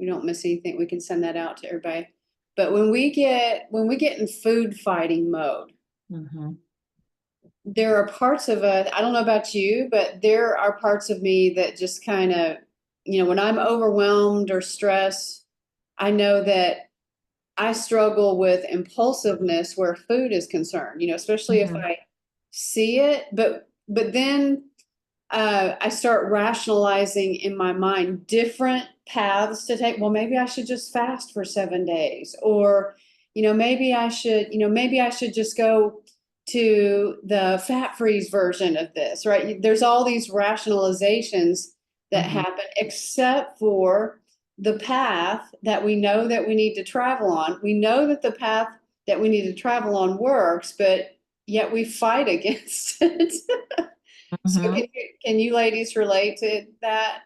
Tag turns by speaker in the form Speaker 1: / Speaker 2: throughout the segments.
Speaker 1: we don't miss anything. We can send that out to everybody. But when we get in food fighting mode, there are parts of it, I don't know about you, but there are parts of me that just kind of, when I'm overwhelmed or stressed, I know that I struggle with impulsiveness where food is concerned, especially if I see it, but then I start rationalizing in my mind different paths to take. Well, maybe I should just fast for 7 days, or maybe I should just go to the fat freeze version of this, right? There's all these rationalizations that happen, except for the path that we know that we need to travel on. We know that the path that we need to travel on works, but yet we fight against it. So can you ladies relate to that?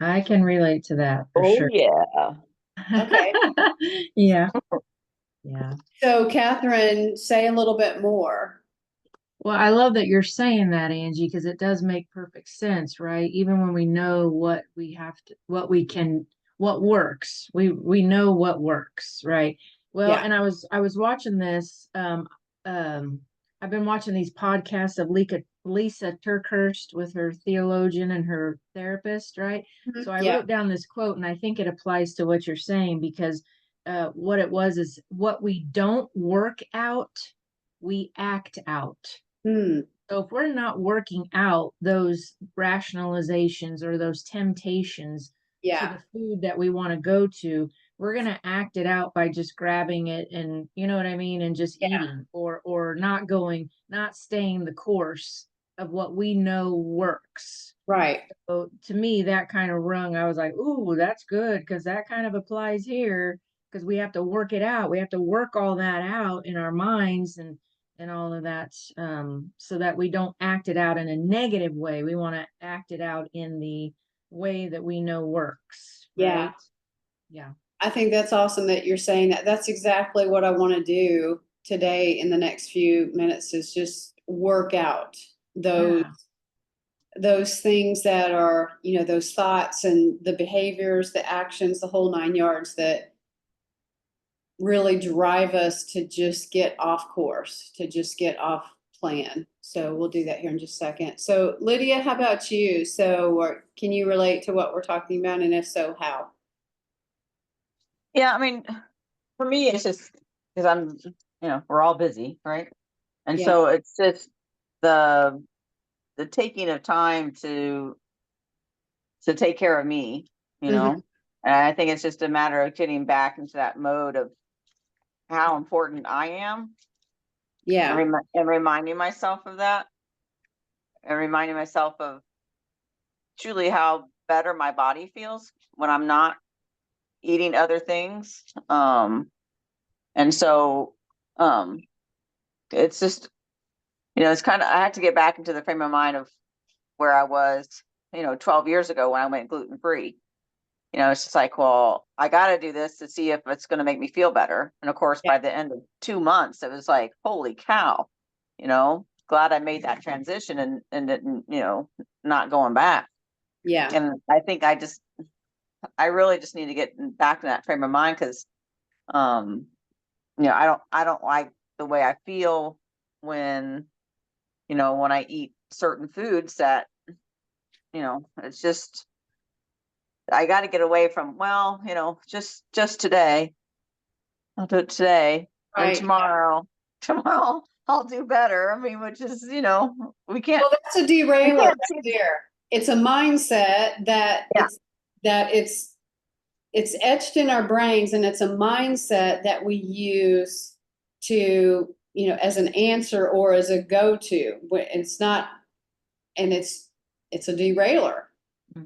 Speaker 2: I can relate to that for
Speaker 3: Oh
Speaker 2: sure.
Speaker 3: yeah.
Speaker 1: Okay.
Speaker 2: Yeah. Yeah.
Speaker 1: So Catherine, say a little bit more.
Speaker 2: Well, I love that you're saying that, Angie, because it does make perfect sense, right? Even when we know what we have to, what works, we know what works, right? Well,
Speaker 1: Yeah.
Speaker 2: and I was watching this. Um, I've been watching these podcasts of Lisa Turkhurst with her theologian and her therapist, right? So I
Speaker 1: Yeah.
Speaker 2: wrote down this quote, and I think it applies to what you're saying because what it was is what we don't work out, we act out. So if we're not working out those rationalizations or those temptations to
Speaker 1: Yeah.
Speaker 2: the food that we want to go to, we're going to act it out by just grabbing it and you know what I mean and just
Speaker 1: Yeah.
Speaker 2: eating or not staying the course of what we know works.
Speaker 1: Right.
Speaker 2: So to me that kind of rung, I was like, "Ooh, that's good because that kind of applies here because we have to work it out. We have to work all that out in our minds and all of that so that we don't act it out in a negative way. We want to act it out in the way that we know works,
Speaker 1: Yeah.
Speaker 2: right? Yeah.
Speaker 1: I think that's awesome that you're saying that. That's exactly what I want to do today in the next few minutes is just work out those
Speaker 2: Yeah.
Speaker 1: those things that are, those thoughts and the behaviors, the actions, the whole 9 yards that really drive us to just get off course, to just get off plan. So we'll do that here in just a second. So Lydia, how about you? So can you relate to what we're talking about? And if so, how?
Speaker 3: Yeah, I mean, for me, it's just because we're all busy, right? And
Speaker 1: Yeah.
Speaker 3: so it's just the taking of time to take care of me, you
Speaker 1: Mm-hmm.
Speaker 3: know. And I think it's just a matter of getting back into that mode of how important I am
Speaker 1: Yeah.
Speaker 3: and reminding myself of that and reminding myself of truly how better my body feels when I'm not eating other things. And so it's just, it's kind of, I had to get back into the frame of mind of where I was, 12 years ago when I went gluten free. It's just like, well, I got to do this to see if it's going to make me feel better. And of course,
Speaker 1: Yeah.
Speaker 3: by the end of 2 months, it was like, holy cow, glad I made that transition and didn't, not going back.
Speaker 1: Yeah.
Speaker 3: And I think I really just need to get back in that frame of mind because, I don't like the way I feel when I eat certain foods that, it's just, I got to get away from, well, just today. I'll do it today and
Speaker 1: Right.
Speaker 3: tomorrow I'll do better. I mean, which is, we can't,
Speaker 1: Well, that's a
Speaker 3: we
Speaker 1: derailer
Speaker 3: can't
Speaker 1: right
Speaker 3: see.
Speaker 1: there. It's a mindset
Speaker 3: Yeah.
Speaker 1: that it's etched in our brains, and it's a mindset that we use to, as an answer or as a go-to. It's not, and it's a derailer,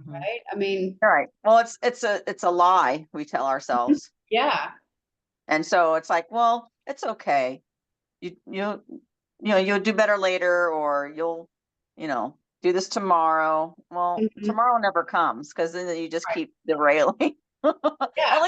Speaker 1: right? I mean,
Speaker 3: All right. Well, it's a lie we tell ourselves.
Speaker 1: yeah.
Speaker 3: And so it's like, well, it's okay. You'll do better later, or you'll, do this tomorrow. Well,
Speaker 1: Mhm.
Speaker 3: tomorrow never comes because then you just keep derailing.
Speaker 1: Yeah.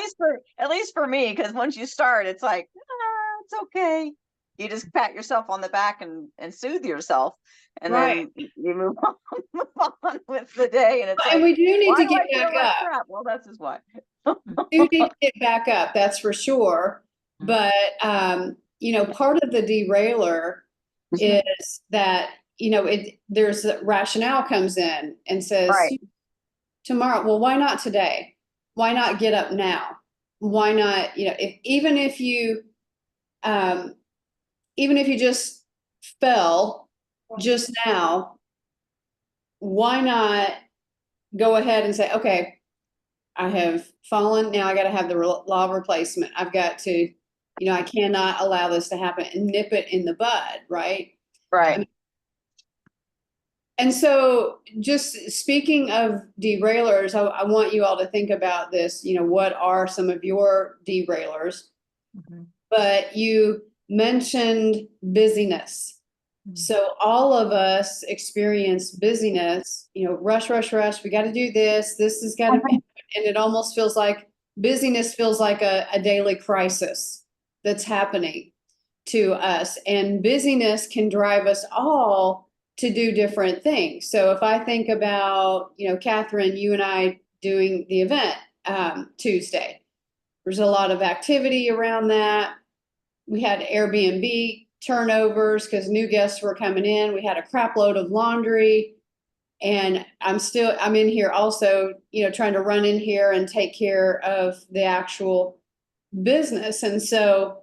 Speaker 3: At least for me, because once you start, it's like, it's okay. You just pat yourself on the back and soothe yourself, and
Speaker 1: Right.
Speaker 3: then you move on, move on with the day. And it's
Speaker 1: And
Speaker 3: like,
Speaker 1: we do need
Speaker 3: why
Speaker 1: to
Speaker 3: do
Speaker 1: get
Speaker 3: I
Speaker 1: back
Speaker 3: feel like
Speaker 1: up.
Speaker 3: crap? Well, that's just why.
Speaker 1: You need to get back up, that's for sure.
Speaker 2: Mhm.
Speaker 1: But, part of the derailer is that, there's a rationale comes in and says,
Speaker 3: Right.
Speaker 1: tomorrow, well, why not today? Why not get up now? Why not, um, even if you just fell just now, why not go ahead and say, okay, I have fallen. Now I got to have the law of replacement. I've got to, I cannot allow this to happen and nip it in the bud, right?
Speaker 3: Right.
Speaker 1: And so, just speaking of derailers, I want you all to think about this. What are some of your derailers?
Speaker 2: Mhm.
Speaker 1: But you mentioned busyness.
Speaker 2: Mhm.
Speaker 1: So all of us experience busyness, rush, rush, rush. We got to do this. This has got to be, and it almost feels like busyness feels like a daily crisis that's happening to us. And busyness can drive us all to do different things. So if I think about, Catherine, you and I doing the event Tuesday, there's a lot of activity around that. We had Airbnb turnovers because new guests were coming in. We had a crap load of laundry. And I'm in here also, trying to run in here and take care of the actual business. And so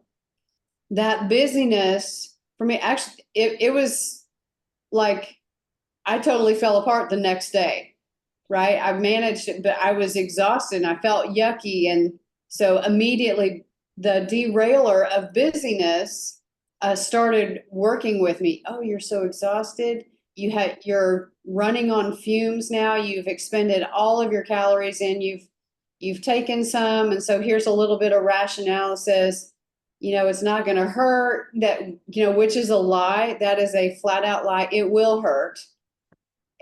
Speaker 1: that busyness for me, actually, it was like I totally fell apart the next day, right? I managed it, but I was exhausted and I felt yucky. And so immediately the derailer of busyness started working with me. Oh, you're so exhausted. You're running on fumes now. You've expended all of your calories and you've taken some. And so here's a little bit of rationale that says, it's not going to hurt, that, which is a lie. That is a flat out lie. It will hurt.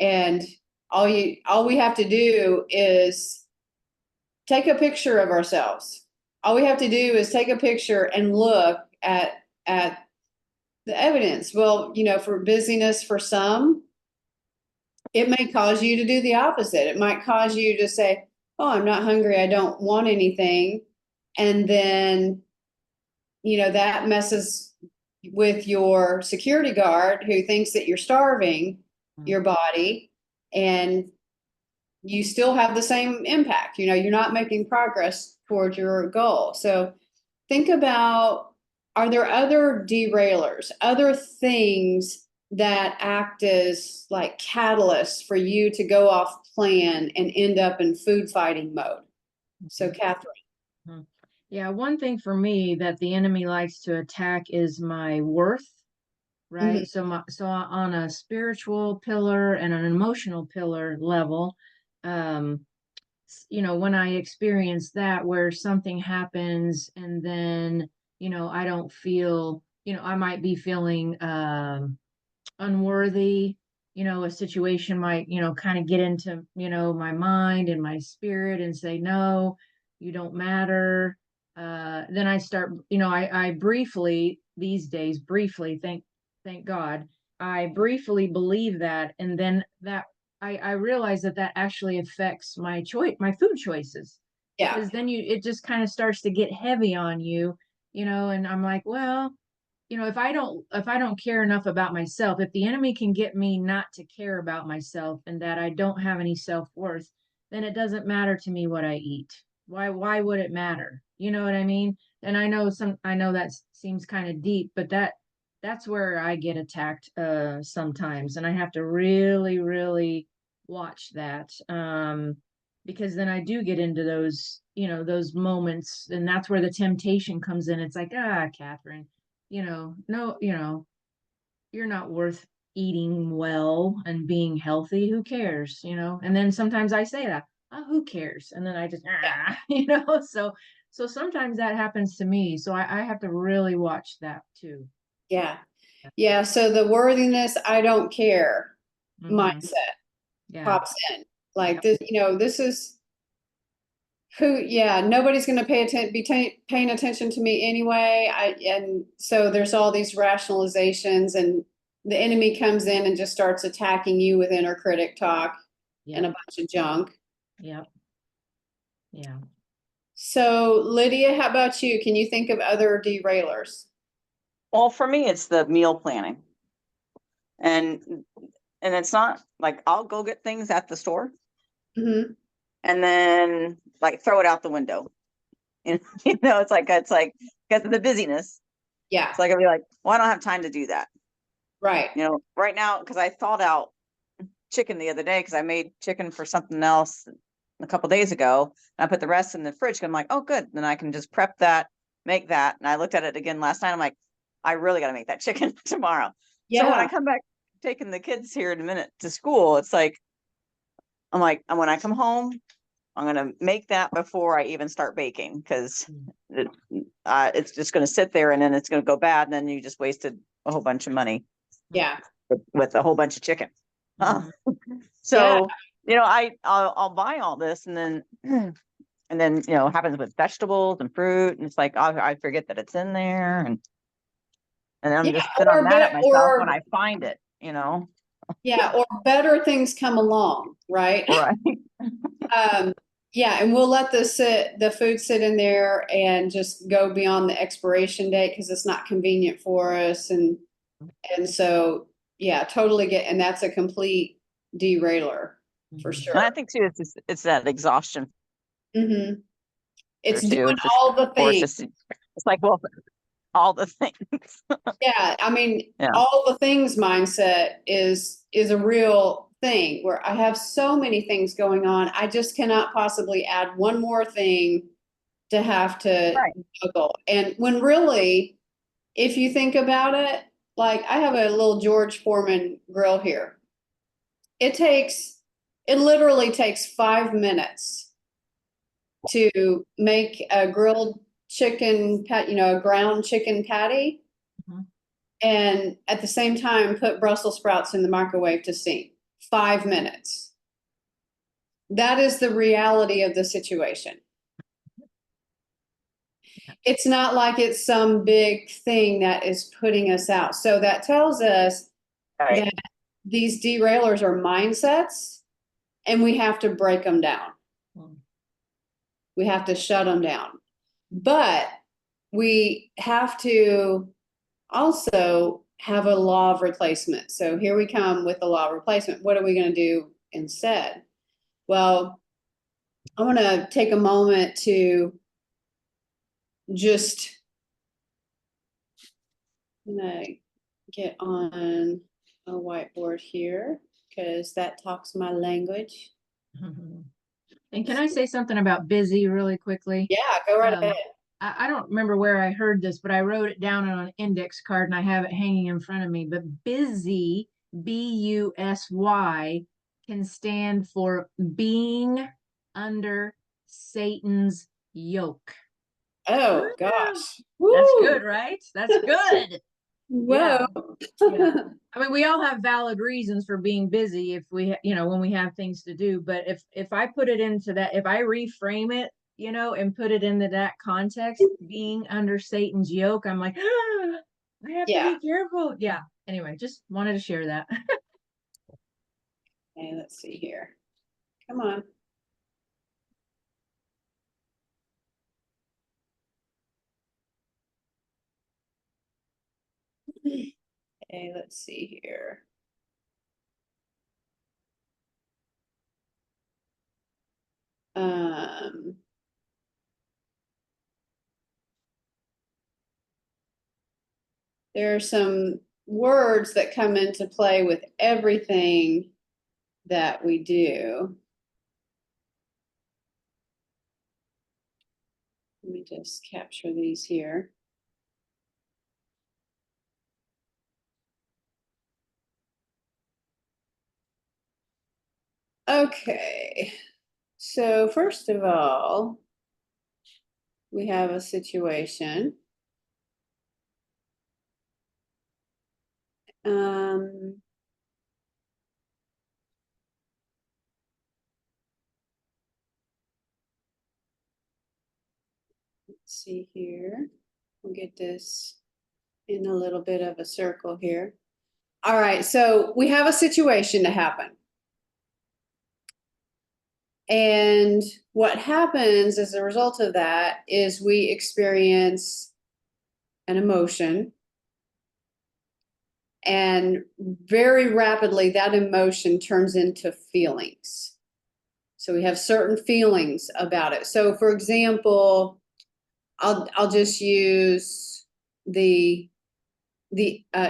Speaker 1: And all we have to do is take a picture of ourselves. All we have to do is take a picture and look at the evidence. Well, for busyness for some, it may cause you to do the opposite. It might cause you to say, "Oh, I'm not hungry. I don't want anything." And then, that messes with your security guard who thinks that you're starving your body, and you still have the same impact. You're not making progress towards your goal. So think about, are there other derailers, other things that act as like catalysts for you to go off plan and end up in food fighting mode? So, Catherine.
Speaker 2: Mhm. Yeah, one thing for me that the enemy likes to attack is my worth,
Speaker 1: Mhm.
Speaker 2: right? So on a spiritual pillar and an emotional pillar level, um, when I experience that where something happens and then, I don't feel, I might be feeling unworthy, a situation might, kind of get into, my mind and my spirit and say, no, you don't matter. Then I start, I briefly these days, briefly, thank God, I briefly believe that. And then I realize that actually affects my food choices,
Speaker 1: Yeah.
Speaker 2: because then it just kind of starts to get heavy on you, and I'm like, well, if I don't care enough about myself, if the enemy can get me not to care about myself and that I don't have any self-worth, then it doesn't matter to me what I eat. Why would it matter? You know what I mean? And I know that seems kind of deep, but that's where I get attacked sometimes, and I have to really, really watch that. Because then I do get into those moments, and that's where the temptation comes in. It's like, Catherine, no, you're not worth eating well and being healthy. Who cares? And then sometimes I say that, oh, who cares? And then I just, so sometimes that happens to me. So I have to really watch that too.
Speaker 1: Yeah. Yeah. So the worthiness, I don't care
Speaker 2: Hmm.
Speaker 1: mindset
Speaker 2: Yeah.
Speaker 1: pops in. Like
Speaker 2: Yep.
Speaker 1: this, this is nobody's going to paying attention to me anyway. And so there's all these rationalizations, and the enemy comes in and just starts attacking you with inner critic talk and a
Speaker 2: Yep.
Speaker 1: bunch of junk.
Speaker 2: Yep. Yeah.
Speaker 1: So Lydia, how about you? Can you think of other derailers?
Speaker 3: Well, for me, it's the meal planning. And it's not like I'll go get things at the store
Speaker 1: Hmm.
Speaker 3: and then like throw it out the window. And it's like because of the busyness.
Speaker 1: Yeah,
Speaker 3: It's like I'll be like, well, I don't have time to do that.
Speaker 1: right.
Speaker 3: Right now, because I thawed out chicken the other day because I made chicken for something else a couple days ago. And I put the rest in the fridge. I'm like, oh, good. Then I can just prep that, make that. And I looked at it again last night. I'm like, I really got to make that chicken tomorrow. So when I
Speaker 1: Yeah,
Speaker 3: come back, taking the kids here in a minute to school, it's like, I'm like, and when I come home, I'm gonna make that before I even start baking because it's just gonna sit there and then it's gonna go bad and then you just wasted a whole bunch of money
Speaker 1: yeah,
Speaker 3: with a whole bunch of chicken.
Speaker 2: Mhm.
Speaker 1: yeah,
Speaker 3: So I'll buy all this and then and then happens with vegetables and fruit and it's like I forget that it's in there and then
Speaker 1: yeah.
Speaker 3: then I'm
Speaker 1: Or
Speaker 3: mad
Speaker 1: be,
Speaker 3: at myself when
Speaker 1: or
Speaker 3: I find it.
Speaker 1: yeah, or better things come along, right?
Speaker 3: Right.
Speaker 1: Um, yeah, and we'll let the food sit in there and just go beyond the expiration date because it's not convenient for us, and so yeah, totally get, and that's a complete derailer for
Speaker 2: Mhm.
Speaker 3: And I
Speaker 1: sure.
Speaker 3: think too it's that exhaustion
Speaker 1: Hmm. It's doing
Speaker 3: too. It's just
Speaker 1: all the
Speaker 3: or
Speaker 1: things.
Speaker 3: it's like well all the things.
Speaker 1: Yeah, I mean,
Speaker 3: Yeah.
Speaker 1: all the things mindset is a real thing where I have so many things going on. I just cannot possibly add one more thing to have to
Speaker 3: Right.
Speaker 1: juggle. And when really, if you think about it, like I have a little George Foreman grill here. It takes, it literally takes 5 minutes to make a grilled chicken pat, a ground chicken patty,
Speaker 2: Mhm.
Speaker 1: and at the same time put Brussels sprouts in the microwave to steam. 5 minutes. That is the reality of the situation. It's not like it's some big thing that is putting us out. So that tells us
Speaker 3: Right.
Speaker 1: that these derailers are mindsets and we have to break them down.
Speaker 2: Mhm.
Speaker 1: We have to shut them down. But we have to also have a law of replacement. So here we come with the law of replacement. What are we going to do instead? Well, I want to take a moment to just get on a whiteboard here because that talks my language.
Speaker 2: Mhm. And can I say something about busy really quickly?
Speaker 1: Yeah, go right ahead.
Speaker 2: Um, I don't remember where I heard this, but I wrote it down on an index card and I have it hanging in front of me. But busy, busy, can stand for being under Satan's yoke.
Speaker 1: Oh
Speaker 2: Woo!
Speaker 1: gosh.
Speaker 2: That's
Speaker 1: Woo.
Speaker 2: good, right? That's good.
Speaker 1: Whoa.
Speaker 2: Yeah. Yeah. I mean, we all have valid reasons for being busy if we, when we have things to do. But if I put it into that, if I reframe it, and put it into that context, being under Satan's yoke, I'm like, I have to
Speaker 1: Yeah.
Speaker 2: be careful. Yeah. Anyway, just wanted to share that.
Speaker 1: Okay, let's see here. Come on. Okay, let's see here. Um, there are some words that come into play with everything that we do. Let me just capture these here. Okay, so first of all, we have a situation. Um, let's see here. We'll get this in a little bit of a circle here. All right, so we have a situation to happen. And what happens as a result of that is we experience an emotion. And very rapidly, that emotion turns into feelings. So we have certain feelings about it. So, for example, I'll just use the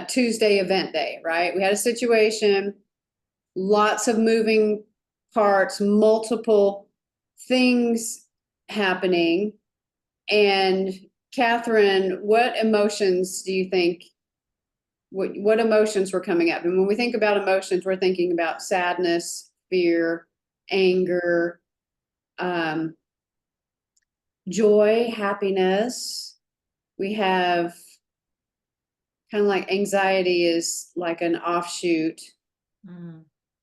Speaker 1: Tuesday event day, right? We had a situation, lots of moving parts, multiple things happening. And Catherine, what emotions do you think? What emotions were coming up? And when we think about emotions, we're thinking about sadness, fear, anger, um, joy, happiness. We have kind of like anxiety is like an offshoot,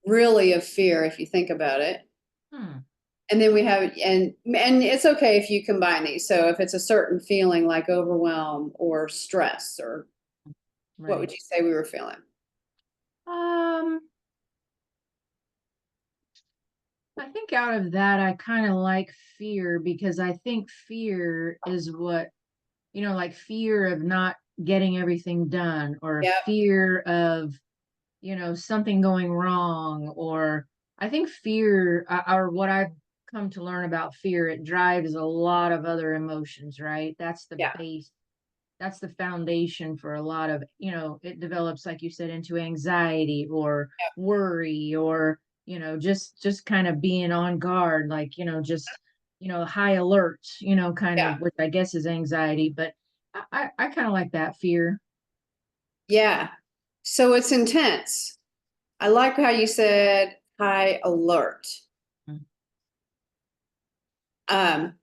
Speaker 1: really, of fear, if you think about it.
Speaker 2: Hmm.
Speaker 1: And then we have, and it's okay if you combine these. So if it's a certain feeling like overwhelm or stress, or what would
Speaker 2: Right.
Speaker 1: you say we were feeling?
Speaker 2: Um, I think out of that, I kind of like fear because I think fear is what, like fear of not getting everything done or
Speaker 1: Yep.
Speaker 2: fear of, something going wrong. Or I think fear, or what I've come to learn about fear, it drives a lot of other emotions, right? That's the
Speaker 1: Yeah.
Speaker 2: base, that's the foundation for a lot of, it develops, like you said, into anxiety or
Speaker 1: Yep.
Speaker 2: worry, or just kind of being on guard, like just high alert, kind
Speaker 1: Yeah.
Speaker 2: of, which I guess is anxiety. But I kind of like that fear.
Speaker 1: Yeah. So it's intense. I like how you said high alert.
Speaker 2: Mm.
Speaker 1: Um,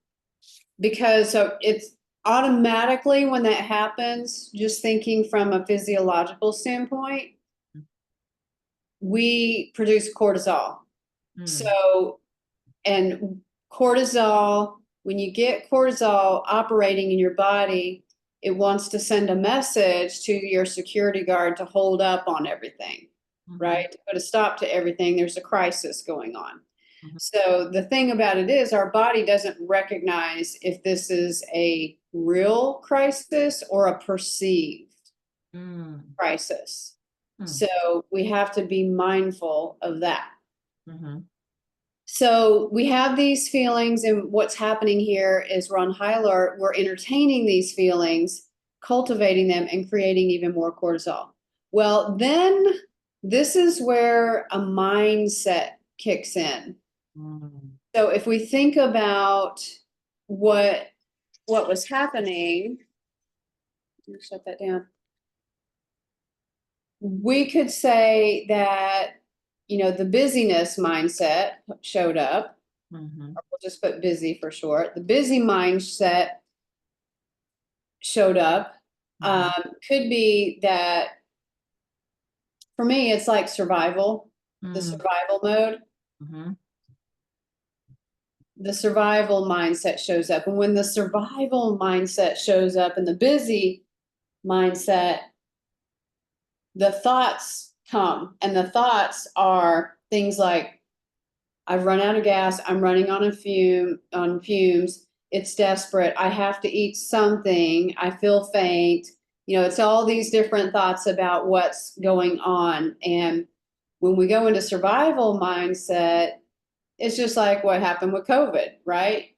Speaker 1: because so it's automatically when that happens, just thinking from a physiological standpoint, we produce cortisol.
Speaker 2: Mm.
Speaker 1: So, and cortisol, when you get cortisol operating in your body, it wants to send a message to your security guard to hold up on everything,
Speaker 2: Mhm.
Speaker 1: right? To put a stop to everything. There's a crisis going on.
Speaker 2: Mhm.
Speaker 1: So the thing about it is our body doesn't recognize if this is a real crisis or a perceived
Speaker 2: Mm.
Speaker 1: crisis.
Speaker 2: Mm.
Speaker 1: So we have to be mindful of that.
Speaker 2: Mhm.
Speaker 1: So we have these feelings, and what's happening here is we're on high alert. We're entertaining these feelings, cultivating them, and creating even more cortisol. Well, then this is where a mindset kicks in.
Speaker 2: Mm.
Speaker 1: So if we think about what was happening, let me shut that down. We could say that the busyness mindset showed up.
Speaker 2: Mhm.
Speaker 1: We'll just put busy for short. The busy mindset showed up.
Speaker 2: Mhm.
Speaker 1: Could be that for me, it's like survival, the
Speaker 2: Mm.
Speaker 1: survival mode.
Speaker 2: Mhm.
Speaker 1: The survival mindset shows up. And when the survival mindset shows up and the busy mindset, the thoughts come. And the thoughts are things like, I've run out of gas, I'm running on fumes, it's desperate, I have to eat something, I feel faint. It's all these different thoughts about what's going on. And when we go into survival mindset, it's just like what happened with COVID, right?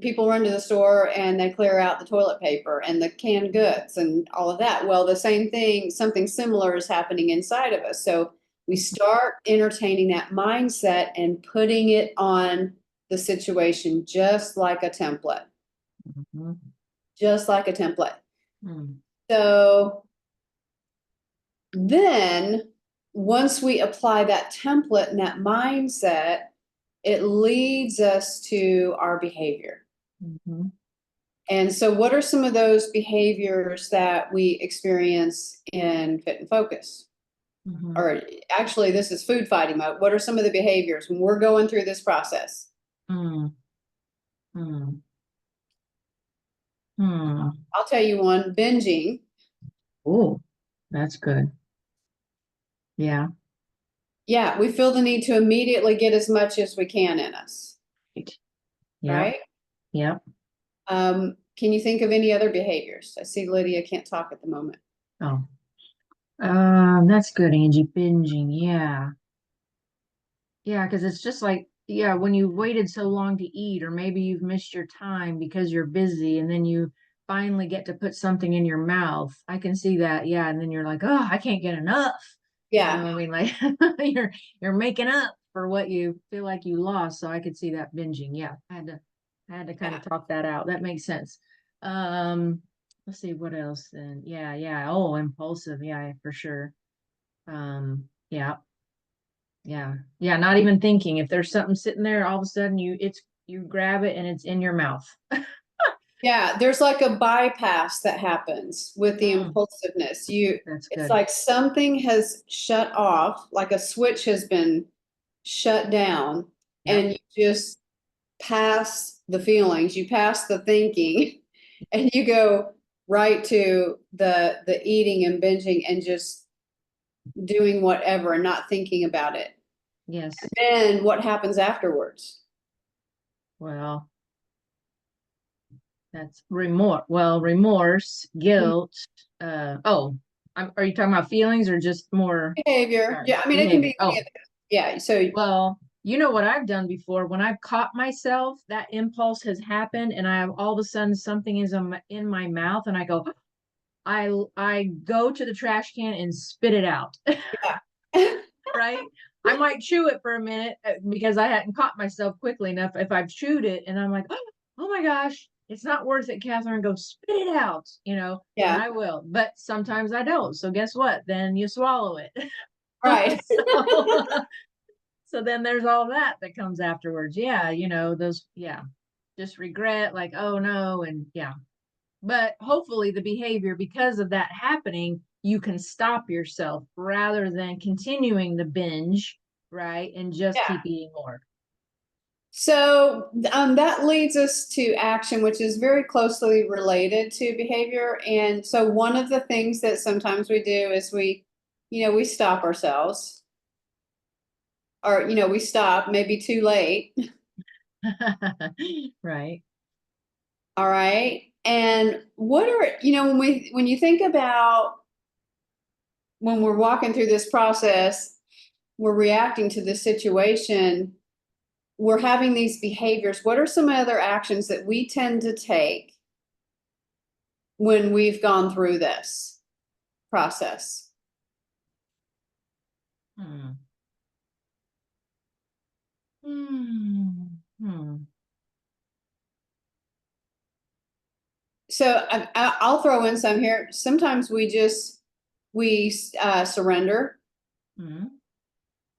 Speaker 1: People run to the store and they clear out the toilet paper and the canned goods and all of that. Well, the same thing, something similar is happening inside of us. So we start entertaining that mindset and putting it on the situation just like a template,
Speaker 2: Mhm.
Speaker 1: just like a template.
Speaker 2: Mm.
Speaker 1: So then once we apply that template and that mindset, it leads us to our behavior.
Speaker 2: Mhm.
Speaker 1: And so, what are some of those behaviors that we experience in Fit and Focus?
Speaker 2: Mhm.
Speaker 1: Or actually, this is food fighting mode. What are some of the behaviors when we're going through this process?
Speaker 2: Mm. Mm. Mm.
Speaker 1: I'll tell you one, binging.
Speaker 2: Oh, that's good. Yeah.
Speaker 1: Yeah, we feel the need to immediately get as much as we can in us.
Speaker 2: Yep.
Speaker 1: right?
Speaker 2: Yep.
Speaker 1: Can you think of any other behaviors? I see Lydia can't talk at the moment.
Speaker 2: Oh, that's good, Angie. Binging. Yeah. Yeah, because it's just like, yeah, when you waited so long to eat, or maybe you've missed your time because you're busy, and then you finally get to put something in your mouth. I can see that. Yeah. And then you're like, oh, I can't get enough.
Speaker 1: Yeah,
Speaker 2: I mean, like you're making up for what you feel like you lost. So I could see that binging. Yeah. I had to kind
Speaker 1: yeah.
Speaker 2: of talk that out. That makes sense. Um, let's see what else then. Yeah, yeah. Oh, impulsive. Yeah, for sure. Yeah. Yeah. Yeah. Not even thinking. If there's something sitting there, all of a sudden you grab it and it's in your mouth.
Speaker 1: Yeah, there's like a bypass that happens with the
Speaker 2: Mm,
Speaker 1: impulsiveness.
Speaker 2: that's
Speaker 1: It's
Speaker 2: good.
Speaker 1: like something has shut off, like a switch has been shut down,
Speaker 2: Yep.
Speaker 1: and you just pass the feelings, you pass the thinking, and you go right to the eating and binging and just doing whatever and not thinking about it.
Speaker 2: Yes.
Speaker 1: Then what happens afterwards?
Speaker 2: Well, that's remorse. Well, remorse, guilt. Oh, are you talking about feelings or just more?
Speaker 1: Behavior.
Speaker 2: Sorry,
Speaker 1: Yeah, I mean it can
Speaker 2: behavior.
Speaker 1: be any
Speaker 2: Oh,
Speaker 1: of it. Yeah, so
Speaker 2: well, you know what I've done before when I've caught myself, that impulse has happened, and I have all of a sudden something is in my mouth, and I go, I go to the trash can and spit it out.
Speaker 1: yeah.
Speaker 2: Right? I might chew it for a minute because I hadn't caught myself quickly enough. If I've chewed it and I'm like, oh my gosh, it's not worth it, Catherine, go spit it out, and
Speaker 1: Yeah,
Speaker 2: I will. But sometimes I don't. So guess what? Then you swallow it.
Speaker 1: right.
Speaker 2: so, so then there's all that comes afterwards. Yeah, yeah, just regret, like, oh no, and yeah. But hopefully the behavior, because of that happening, you can stop yourself rather than continuing the binge, right? And just
Speaker 1: Yeah.
Speaker 2: keep eating more.
Speaker 1: So that leads us to action, which is very closely related to behavior. And so one of the things that sometimes we do is we stop ourselves, or we stop maybe too late.
Speaker 2: Right.
Speaker 1: All right. And what are, when you think about when we're walking through this process, we're reacting to the situation, we're having these behaviors. What are some other actions that we tend to take when we've gone through this process?
Speaker 2: Hmm. Hmm. Hmm.
Speaker 1: So I'll throw in some here. Sometimes we surrender,
Speaker 2: Hmm.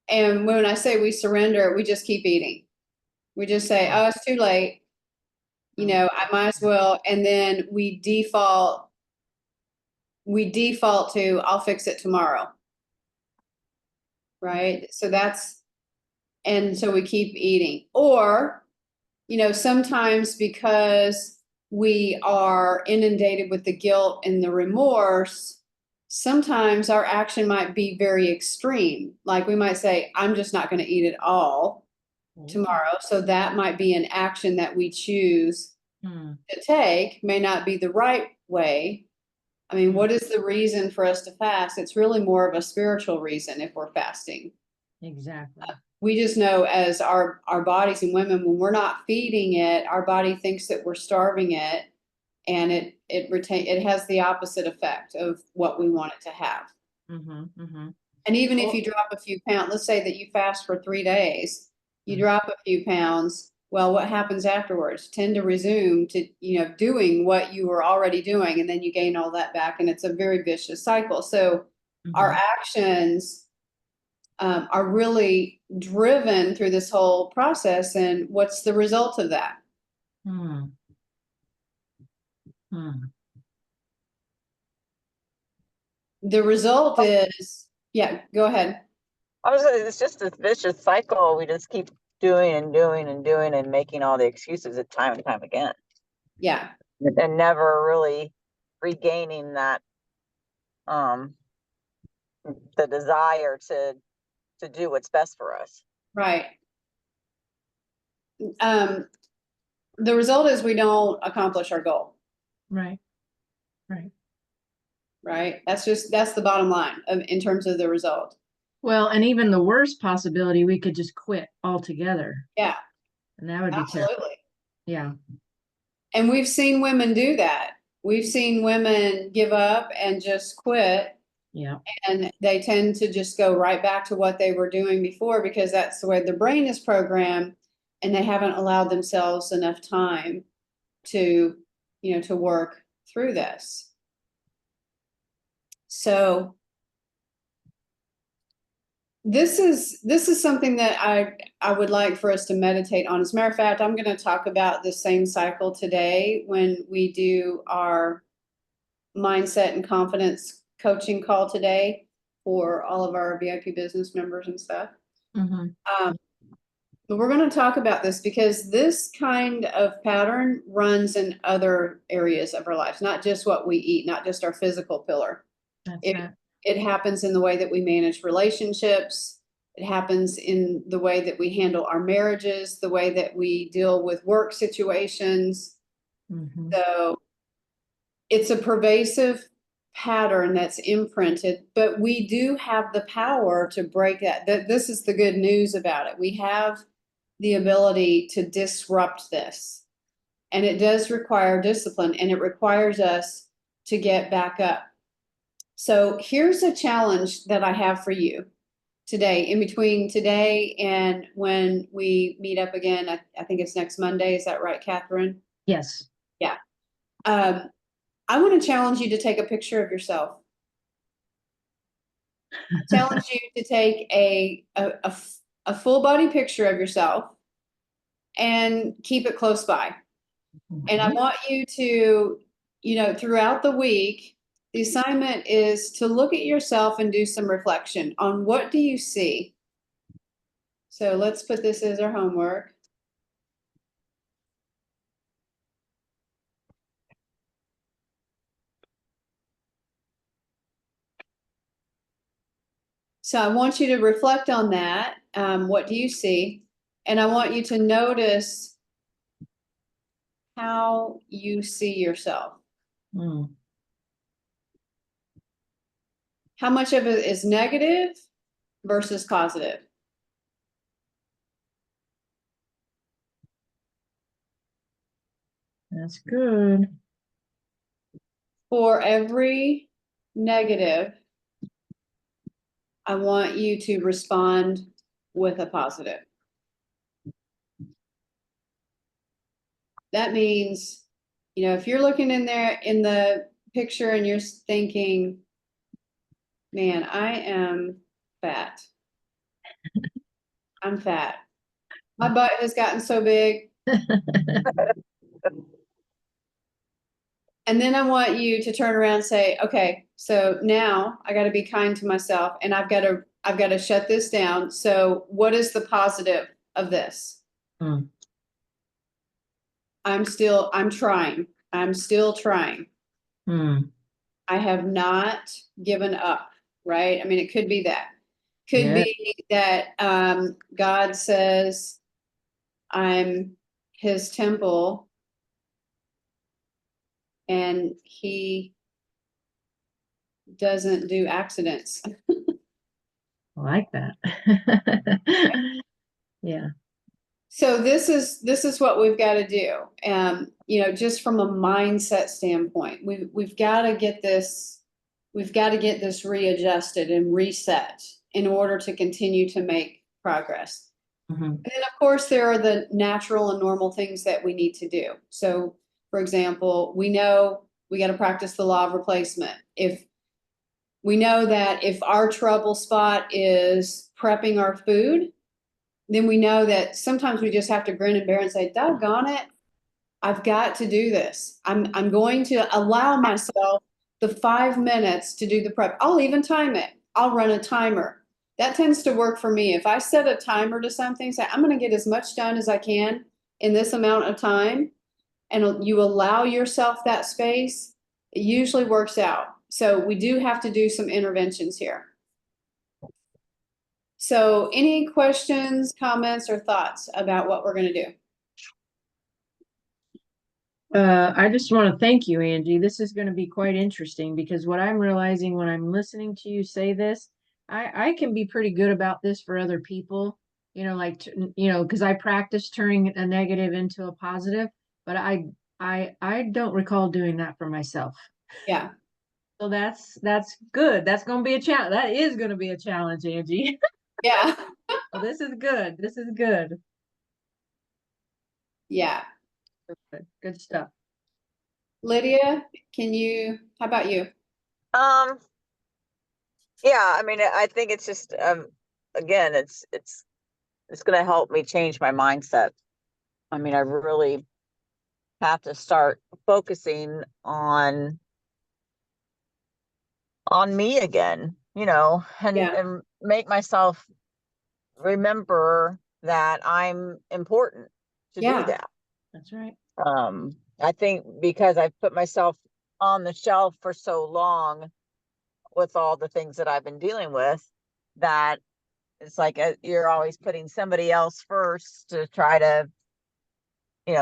Speaker 1: and when I say we surrender, we just keep eating. We just say,
Speaker 2: Oh,
Speaker 1: "Oh, it's too late.
Speaker 2: oh.
Speaker 1: I might as well," and then we default to, "I'll fix it tomorrow." Right? And so we keep eating. Or, sometimes because we are inundated with the guilt and the remorse, sometimes our action might be very extreme. Like we might say, I'm just not going to eat it all
Speaker 2: Oh.
Speaker 1: tomorrow. So that might be an action that we choose
Speaker 2: Hmm.
Speaker 1: to take, may not be the right way. I mean,
Speaker 2: Hmm.
Speaker 1: what is the reason for us to fast? It's really more of a spiritual reason if we're fasting.
Speaker 2: Exactly.
Speaker 1: We just know, as our bodies and women, when we're not feeding it, our body thinks that we're starving it, and it has the opposite effect of what we want it to have.
Speaker 2: Mm-hmm. Mm-hmm.
Speaker 1: And even if
Speaker 2: Well,
Speaker 1: you drop a few pounds, let's say that you fast for 3 days, you
Speaker 2: mm,
Speaker 1: drop a few pounds, well, what happens afterwards? Tend to resume to doing what you were already doing, and then you gain all that back, and it's a very vicious cycle. So our
Speaker 2: mhm,
Speaker 1: actions are really driven through this whole process. And what's the result of that?
Speaker 2: hmm, hmm.
Speaker 1: The result is, yeah, go ahead.
Speaker 3: It's just this vicious cycle. We just keep doing and doing and doing and making all the excuses at time and time again,
Speaker 1: Yeah,
Speaker 3: and never really regaining that um the desire to do what's best for us.
Speaker 1: right. Um, the result is we don't accomplish our goal,
Speaker 2: Right. Right.
Speaker 1: right? That's the bottom line in terms of the result.
Speaker 2: Well, and even the worst possibility, we could just quit altogether,
Speaker 1: Yeah,
Speaker 2: and that would be terrible.
Speaker 1: absolutely.
Speaker 2: Yeah.
Speaker 1: And we've seen women do that. We've seen women give up and just quit,
Speaker 2: Yeah.
Speaker 1: and they tend to just go right back to what they were doing before because that's the way their brain is programmed, and they haven't allowed themselves enough time to, to work through this. So this is something that I would like for us to meditate on. As a matter of fact, I'm going to talk about the same cycle today when we do our mindset and confidence coaching call today for all of our VIP business members and stuff.
Speaker 2: Mm-hmm.
Speaker 1: But we're going to talk about this because this kind of pattern runs in other areas of our lives, not just what we eat, not just our physical pillar.
Speaker 2: That's right.
Speaker 1: It happens in the way that we manage relationships. It happens in the way that we handle our marriages, the way that we deal with work situations.
Speaker 2: Mm-hmm.
Speaker 1: So it's a pervasive pattern that's imprinted, but we do have the power to break that. This is the good news about it. We have the ability to disrupt this. And it does require discipline, and it requires us to get back up. So here's a challenge that I have for you today, in between today and when we meet up again. I think it's next Monday. Is that right, Catherine?
Speaker 2: Yes.
Speaker 1: Yeah. I want to challenge you to take a picture of yourself. Challenge you to take a full body picture of yourself and keep it close by. And I want you to, throughout the week, the assignment is to look at yourself and do some reflection on what do you see. So let's put this as our homework. So I want you to reflect on that. What do you see? And I want you to notice how you see yourself.
Speaker 2: Mm.
Speaker 1: How much of it is negative versus positive?
Speaker 2: That's good.
Speaker 1: For every negative, I want you to respond with a positive. That means, if you're looking in there in the picture and you're thinking, man, I am fat. I'm fat. My butt has gotten so big. And then I want you to turn around and say, okay, so now I got to be kind to myself, and I've got to shut this down. So what is the positive of this?
Speaker 2: Mm.
Speaker 1: I'm trying. I'm still trying.
Speaker 2: Mm.
Speaker 1: I have not given up, right? I mean, it could be that. Could
Speaker 2: Yeah.
Speaker 1: be that God says I'm his temple and he doesn't do accidents.
Speaker 2: I like that. Yeah.
Speaker 1: So this is what we've got to do. Just from a mindset standpoint, we've got to get this readjusted and reset in order to continue to make progress.
Speaker 2: Mm-hmm.
Speaker 1: And then of course there are the natural and normal things that we need to do. So for example, we know we got to practice the law of replacement. If we know that if our trouble spot is prepping our food, then we know that sometimes we just have to grin and bear and say, doggone it, I've got to do this. I'm going to allow myself the 5 minutes to do the prep. I'll even time it. I'll run a timer. That tends to work for me. If I set a timer to something, say, I'm going to get as much done as I can in this amount of time, and you allow yourself that space, it usually works out. So we do have to do some interventions here. So any questions, comments, or thoughts about what we're going to do?
Speaker 2: I just want to thank you, Angie. This is going to be quite interesting because what I'm realizing when I'm listening to you say this, I can be pretty good about this for other people, like, because I practice turning a negative into a positive, but I don't recall doing that for myself.
Speaker 1: Yeah.
Speaker 2: So that's good. That's going to be a challenge. That is going to be a challenge, Angie.
Speaker 1: Yeah.
Speaker 2: Well, this is good. This is good.
Speaker 1: Yeah.
Speaker 2: Good stuff.
Speaker 1: Lydia, how about you?
Speaker 3: Um, yeah, I mean, I think it's just, again, it's going to help me change my mindset. I mean, I really have to start focusing on me again, and
Speaker 1: Yeah.
Speaker 3: make myself remember that I'm important to do
Speaker 1: Yeah.
Speaker 3: that.
Speaker 2: That's right.
Speaker 3: I think because I've put myself on the shelf for so long with all the things that I've been dealing with, that it's like you're always putting somebody else first to try to,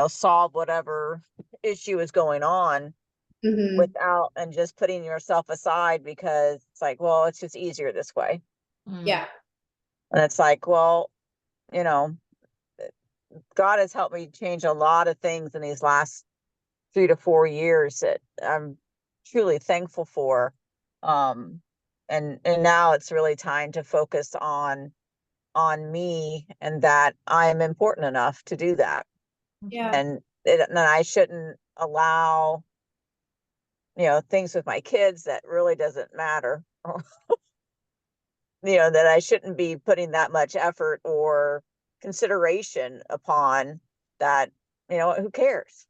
Speaker 3: solve whatever issue is going on,
Speaker 1: Hmm.
Speaker 3: without, and just putting yourself aside because it's like, well, it's just easier this way.
Speaker 2: Mm.
Speaker 1: Yeah.
Speaker 3: And it's like, well, you know, God has helped me change a lot of things in these last 3 to 4 years that I'm truly thankful for. Um, and now it's really time to focus on me, and that I'm important enough to do that.
Speaker 1: Yeah.
Speaker 3: And I shouldn't allow, things with my kids that really doesn't matter. That I shouldn't be putting that much effort or consideration upon that. Who cares?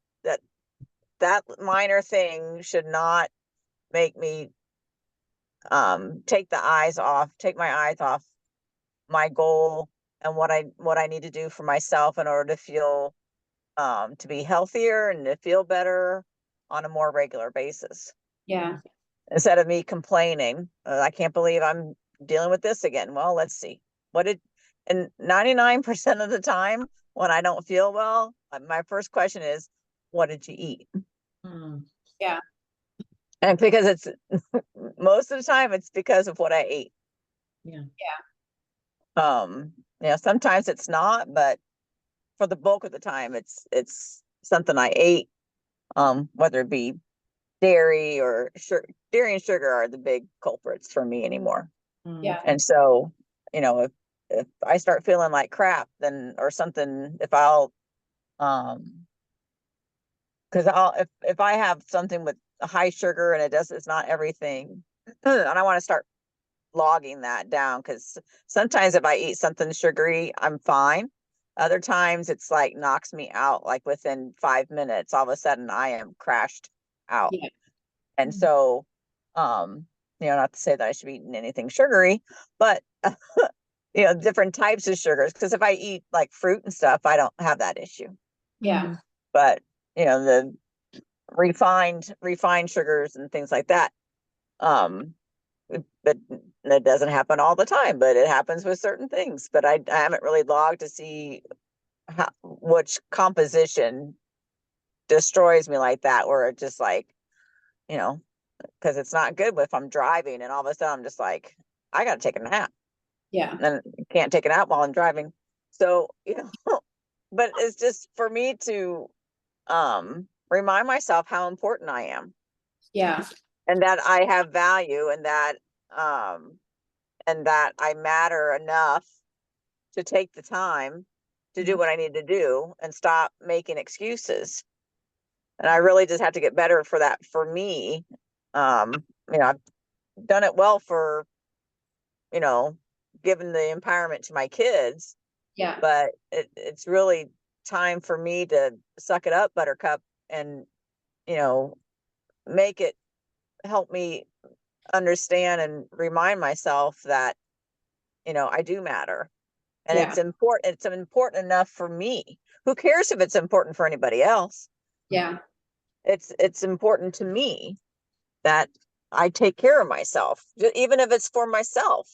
Speaker 3: That minor thing should not make me take my eyes off my goal and what I need to do for myself in order to feel, to be healthier and to feel better on a more regular basis,
Speaker 1: Yeah.
Speaker 3: instead of me complaining, I can't believe I'm dealing with this again. Well, let's see. What did And 99% of the time when I don't feel well, my first question is, what did you eat?
Speaker 2: Mm.
Speaker 1: Yeah.
Speaker 3: And because it's most of the time it's because of what I ate.
Speaker 2: Yeah.
Speaker 3: Sometimes it's not, but for the bulk of the time it's something I ate, whether it be dairy or sugar. Dairy and sugar are the big culprits for me anymore.
Speaker 2: Mm.
Speaker 1: Yeah.
Speaker 3: And so, if I start feeling like crap, then, or something, if I'll, because if I have something with a high sugar and it's not everything, and I want to start logging that down, because sometimes if I eat something sugary, I'm fine. Other times it's like knocks me out, like within 5 minutes, all of a sudden I am crashed out.
Speaker 1: Yeah.
Speaker 3: And so, not to say that I should be eating anything sugary, but different types of sugars. Because if I eat like fruit and stuff, I don't have that issue.
Speaker 1: Yeah.
Speaker 3: But the refined sugars and things like that, but it doesn't happen all the time. But it happens with certain things. But I haven't really logged to see which composition destroys me like that, where it just like, because it's not good if I'm driving and all of a sudden I'm just like, I got to take a nap,
Speaker 1: Yeah.
Speaker 3: and can't take a nap while I'm driving. So, but it's just for me to remind myself how important I am,
Speaker 1: Yeah.
Speaker 3: and that I have value, um and that I matter enough to take the time to do what I need to do and stop making excuses. And I really just have to get better for that for me. I've done it well for, you know, giving the empowerment to my kids,
Speaker 1: Yeah.
Speaker 3: but it's really time for me to suck it up, Buttercup, and, you know, make it help me understand and remind myself that, I do matter. And
Speaker 1: Yeah.
Speaker 3: it's important enough for me. Who cares if it's important for anybody else?
Speaker 1: Yeah.
Speaker 3: It's important to me that I take care of myself, even if it's for myself.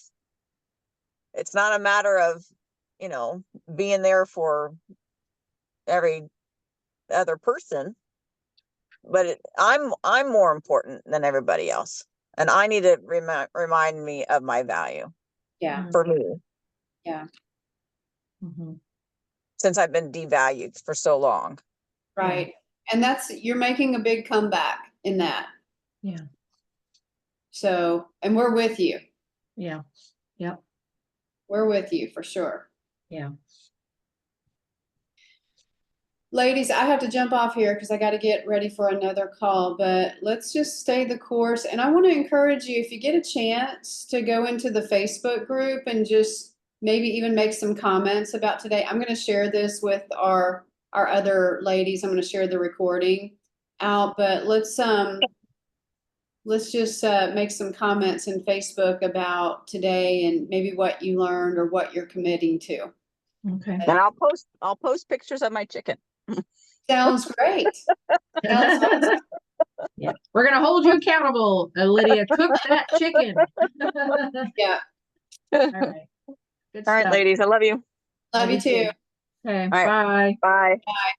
Speaker 3: It's not a matter of, you know, being there for every other person. but I'm more important than everybody else. And I need to remind me of my value
Speaker 1: Yeah,
Speaker 3: for me,
Speaker 1: yeah,
Speaker 2: Mhm.
Speaker 3: since I've been devalued for so long.
Speaker 1: right. And you're making a big comeback in that.
Speaker 2: Yeah.
Speaker 1: So, and we're with you.
Speaker 2: Yeah. Yep.
Speaker 1: We're with you for sure.
Speaker 2: Yeah.
Speaker 1: Ladies, I have to jump off here because I got to get ready for another call, but let's just stay the course. And I want to encourage you, if you get a chance, to go into the Facebook group and just maybe even make some comments about today. I'm going to share this with our other ladies. I'm going to share the recording out, but let's just make some comments in Facebook about today and maybe what you learned or what you're committing to.
Speaker 2: Okay.
Speaker 3: And I'll post pictures of my chicken.
Speaker 1: Sounds great. Sounds awesome.
Speaker 2: Yeah. We're gonna hold you accountable, Lydia. Cook that chicken.
Speaker 1: Yeah.
Speaker 2: All right. Good
Speaker 3: All right,
Speaker 2: stuff.
Speaker 3: ladies, I love you.
Speaker 1: Love you too.
Speaker 2: Okay.
Speaker 3: All right.
Speaker 2: Bye.
Speaker 3: Bye.
Speaker 1: Bye.